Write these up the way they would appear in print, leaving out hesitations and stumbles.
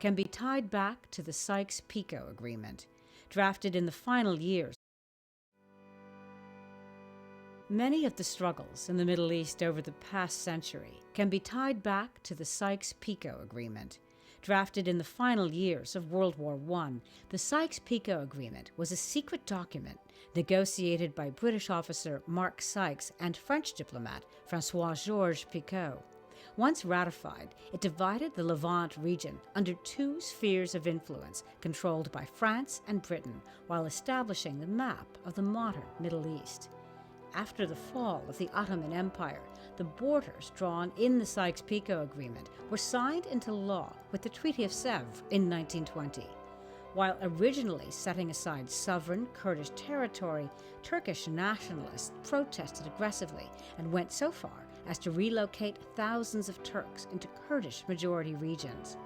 can be tied back to the Sykes-Picot Agreement, drafted in the final years. Many of the struggles in the Middle East over the past century can be tied back to the Sykes-Picot Agreement. Drafted in the final years of World War I, the Sykes-Picot Agreement was a secret document negotiated by British officer Mark Sykes and French diplomat François-Georges Picot. Once ratified, it divided the Levant region under two spheres of influence controlled by France and Britain, while establishing the map of the modern Middle East. After the fall of the Ottoman Empire, the borders drawn in the Sykes-Picot Agreement were signed into law with the Treaty of Sèvres in 1920. While originally setting aside sovereign Kurdish territory, Turkish nationalists protested aggressively and went so far as to relocate thousands of Turks into Kurdish-majority regions.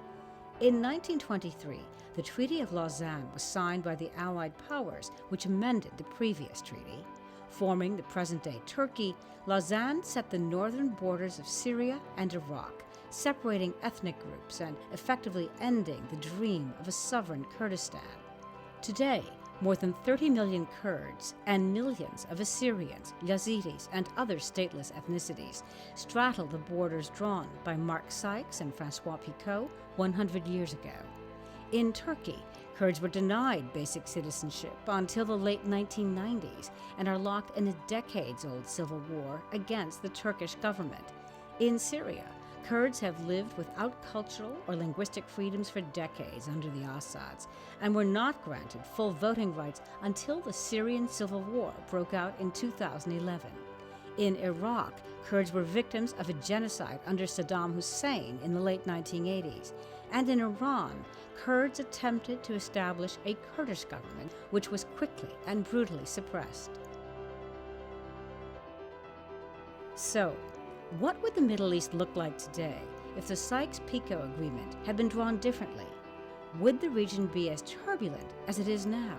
In 1923, the Treaty of Lausanne was signed by the Allied powers, which amended the previous treaty. Forming the present-day Turkey, Lausanne set the northern borders of Syria and Iraq, separating ethnic groups and effectively ending the dream of a sovereign Kurdistan. Today, more than 30 million Kurds and millions of Assyrians, Yazidis, and other stateless ethnicities straddle the borders drawn by Mark Sykes and François Picot 100 years ago. In Turkey, Kurds were denied basic citizenship until the late 1990s and are locked in a decades-old civil war against the Turkish government. In Syria, Kurds have lived without cultural or linguistic freedoms for decades under the Assads and were not granted full voting rights until the Syrian civil war broke out in 2011. In Iraq, Kurds were victims of a genocide under Saddam Hussein in the late 1980s. And in Iran, Kurds attempted to establish a Kurdish government, which was quickly and brutally suppressed. So, what would the Middle East look like today if the Sykes-Picot Agreement had been drawn differently? Would the region be as turbulent as it is now?